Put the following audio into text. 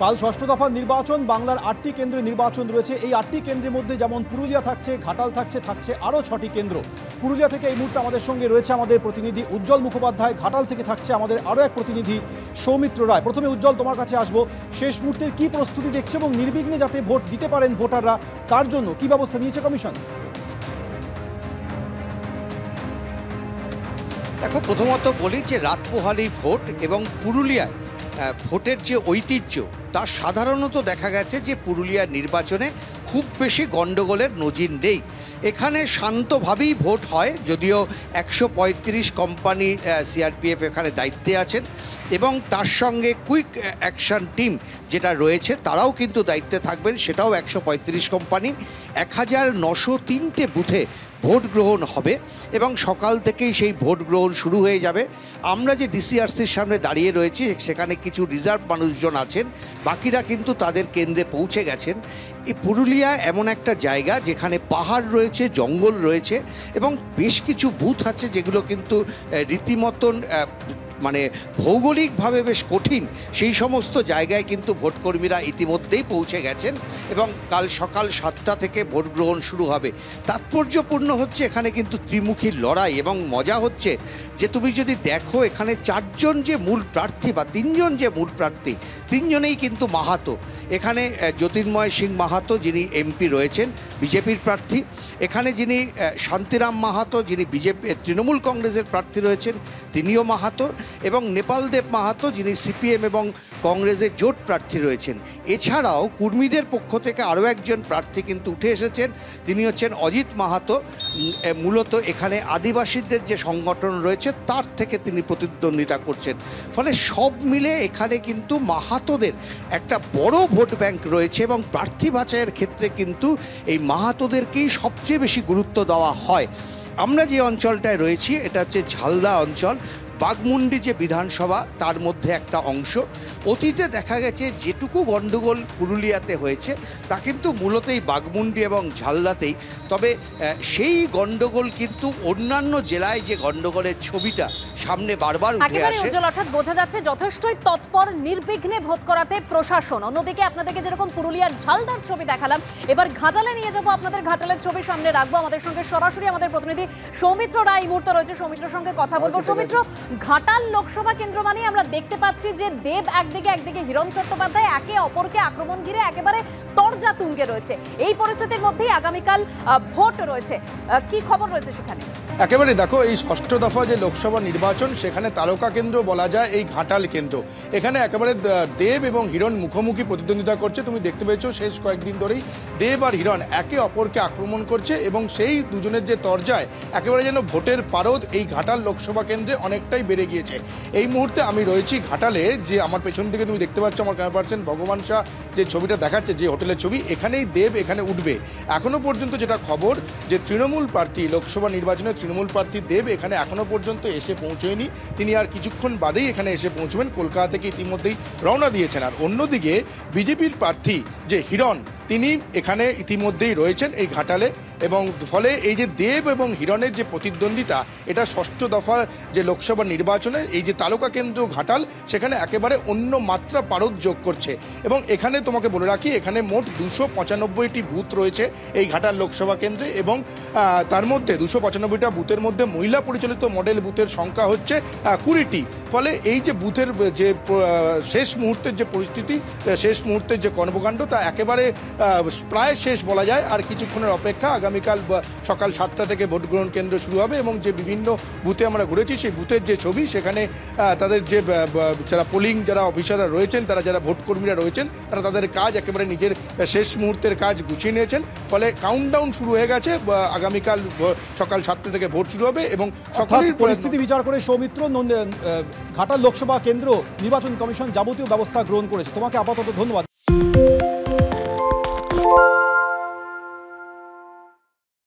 কাল ষষ্ঠ দফার নির্বাচন, বাংলার ৮টি কেন্দ্রে নির্বাচন রয়েছে। এই ৮টি কেন্দ্রের মধ্যে যেমন পুরুলিয়া থাকছে, ঘাটাল থাকছে আরও 6টি কেন্দ্র। পুরুলিয়া থেকে এই মুহূর্তে আমাদের সঙ্গে রয়েছে আমাদের প্রতিনিধি উজ্জ্বল মুখোপাধ্যায়, ঘাটাল থেকে থাকছে আমাদের আরও এক প্রতিনিধি সৌমিত্র রায়। প্রথমে উজ্জ্বল, তোমার কাছে আসবো। শেষ মুহূর্তের কি প্রস্তুতি দেখছে এবং নির্বিঘ্নে যাতে ভোট দিতে পারেন ভোটাররা, তার জন্য কি ব্যবস্থা নিয়েছে কমিশন? দেখো, প্রথমত বলি যে রাত পোহালি ভোট এবং পুরুলিয়ায় ভোটের যে ঐতিহ্য তা সাধারণত দেখা গেছে যে পুরুলিয়ার নির্বাচনে খুব বেশি গণ্ডগোলের নজির নেই। এখানে শান্তভাবেই ভোট হয়, যদিও ১৩৫ কোম্পানি সিআরপিএফ এখানে দায়িত্বে আছেন এবং তার সঙ্গে কুইক অ্যাকশন টিম যেটা রয়েছে তারাও কিন্তু দায়িত্বে থাকবেন, সেটাও ১৩৫ কোম্পানি। ১৯০৩টে বুথে ভোট গ্রহণ হবে এবং সকাল থেকেই সেই ভোট গ্রহণ শুরু হয়ে যাবে। আমরা যে ডিসিআরসির সামনে দাঁড়িয়ে রয়েছি সেখানে কিছু রিজার্ভ মানুষজন আছেন, বাকিরা কিন্তু তাদের কেন্দ্রে পৌঁছে গেছেন। এই পুরুলিয়া এমন একটা জায়গা যেখানে পাহাড় রয়েছে, জঙ্গল রয়েছে এবং বেশ কিছু বুথ আছে যেগুলো কিন্তু রীতিমতন মানে ভৌগোলিকভাবে বেশ কঠিন। সেই সমস্ত জায়গায় কিন্তু ভোটকর্মীরা ইতিমধ্যেই পৌঁছে গেছেন এবং কাল সকাল 7টা থেকে ভোট গ্রহণ শুরু হবে। তাৎপর্যপূর্ণ হচ্ছে এখানে কিন্তু ত্রিমুখী লড়াই এবং মজা হচ্ছে যে তুমি যদি দেখো এখানে 4জন যে মূল প্রার্থী বা 3জন যে মূল প্রার্থী, 3জনেই কিন্তু মাহাতো। এখানে জ্যোতির্ময় সিং মাহাতো যিনি এমপি রয়েছেন, বিজেপির প্রার্থী। এখানে যিনি শান্তিরাম মাহাতো, যিনি তৃণমূল কংগ্রেসের প্রার্থী রয়েছেন, তিনিও মাহাতো। এবং নেপাল দেব মাহাতো যিনি সিপিএম এবং কংগ্রেসের জোট প্রার্থী রয়েছেন। এছাড়াও কর্মীদের পক্ষ থেকে আরও একজন প্রার্থী কিন্তু উঠে এসেছেন, তিনি হচ্ছেন অজিত মাহাতো। মূলত এখানে আদিবাসীদের যে সংগঠন রয়েছে তার থেকে তিনি প্রতিদ্বন্দ্বিতা করছেন। ফলে সব মিলে এখানে কিন্তু মাহাতোদের একটা বড় ভোট ব্যাংক রয়েছে এবং প্রার্থী বাছাইয়ের ক্ষেত্রে কিন্তু এই মাহাতোদেরকেই সবচেয়ে বেশি গুরুত্ব দেওয়া হয়। আমরা যে অঞ্চলটায় রয়েছি এটা হচ্ছে ঝালদা অঞ্চল, বাঘমুন্ডি যে বিধানসভা তার মধ্যে একটা অংশ। অতীতে দেখা গেছে যেটুকু গণ্ডগোল পুরুলিয়াতে হয়েছে তা কিন্তু মূলত এই বাঘমুন্ডি এবং ঝালদাতেই। তবে সেই গণ্ডগোল কিন্তু অন্যান্য জেলায় যে গণ্ডগোলের ছবিটা সামনে বারবার উঠে আসে। অর্থাৎ বোঝা যাচ্ছে যথেষ্টই তৎপর নির্বিঘ্নে ভোট করাতে প্রশাসন। অন্যদিকে আপনাদেরকে যেরকম পুরুলিয়ার ঝালদার ছবি দেখালাম, এবার ঘাটালে নিয়ে যাবো। আপনাদের ঘাটালের ছবি সামনে রাখবো। আমাদের সঙ্গে সরাসরি আমাদের প্রতিনিধি সৌমিত্র রায় এই মুহূর্তে রয়েছে, সৌমিত্রের সঙ্গে কথা বলবো। সৌমিত্র, ঘাটাল লোকসভা কেন্দ্র মানে আমরা দেখতে পাচ্ছি যে দেব একদিকে হিরণ চট্টোপাধ্যায় একে অপরকে আক্রমণ ঘিরে একেবারে তরজা তুঙ্গে রয়েছে। এই পরিস্থিতির মধ্যেই আগামীকাল ভোট রয়েছে, কি খবর রয়েছে সেখানে? একেবারে দেখো, এই ষষ্ঠ দফা যে লোকসভা নির্বাচন সেখানে তারকা কেন্দ্র বলা যায় এই ঘাটাল কেন্দ্র। এখানে একেবারে দেব এবং হিরণ মুখোমুখি প্রতিদ্বন্দ্বিতা করছে। তুমি দেখতে পেয়েছো শেষ কয়েকদিন ধরেই দেব আর হিরণ একে অপরকে আক্রমণ করছে এবং সেই দুজনের যে তরজায় একেবারে যেন ভোটের পারদ এই ঘাটাল লোকসভা কেন্দ্রে অনেকটাই বেড়ে গিয়েছে। এই মুহূর্তে আমি রয়েছি ঘাটালে, যে আমার পেছন থেকে তুমি দেখতে পাচ্ছ আমার ক্যামেরা পার্সন ভগবান শাহ যে ছবিটা দেখাচ্ছে, যে হোটেলের ছবি, এখানেই দেব এখানে উঠবে। এখনো পর্যন্ত যেটা খবর যে তৃণমূল প্রার্থী লোকসভা নির্বাচনে তৃণমূল প্রার্থী দেব এখানে এখনো পর্যন্ত এসে পৌঁছয়নি। তিনি আর কিছুক্ষণ বাদেই এখানে এসে পৌঁছবেন, কলকাতা থেকে ইতিমধ্যেই রওনা দিয়েছেন। আর অন্যদিকে বিজেপির প্রার্থী যে হিরণ, তিনি এখানে ইতিমধ্যেই রয়েছেন এই ঘাটালে। এবং ফলে এই যে দেব এবং হিরণের যে প্রতিদ্বন্দ্বিতা, এটা ষষ্ঠ দফার যে লোকসভা নির্বাচনের এই যে তালুকা কেন্দ্র ঘাটাল, সেখানে একেবারে অন্য মাত্রা পারদ যোগ করছে। এবং এখানে তোমাকে বলে রাখি, এখানে মোট 295টি বুথ রয়েছে এই ঘাটাল লোকসভা কেন্দ্রে এবং তার মধ্যে 295টা বুথের মধ্যে মহিলা পরিচালিত মডেল বুথের সংখ্যা হচ্ছে 20টি। ফলে এই যে বুথের যে শেষ মুহূর্তের যে পরিস্থিতি, শেষ মুহূর্তের যে কর্মকাণ্ড, তা একেবারে প্রায় শেষ বলা যায়। আর কিছুক্ষণের অপেক্ষা, আগামীকাল সকাল 7টা থেকে ভোট গ্রহণ কেন্দ্র শুরু হবে এবং যে বিভিন্ন বুথে আমরা ঘুরেছি সেই বুথের যে ছবি, সেখানে তাদের যে যারা পোলিং যারা অফিসাররা রয়েছেন, তারা যারা ভোটকর্মীরা রয়েছেন, তারা তাদের কাজ একেবারে নিজের শেষ মুহূর্তের কাজ গুছিয়ে নিয়েছেন। ফলে কাউন্টডাউন শুরু হয়ে গেছে, আগামীকাল সকাল 7টা থেকে ভোট শুরু হবে এবং সকলের পরিস্থিতি বিচার করে সৌমিত্র, ঘাটাল লোকসভা কেন্দ্র নির্বাচন কমিশন যাবতীয় ব্যবস্থা গ্রহণ করেছে। তোমাকে আপাতত ধন্যবাদ।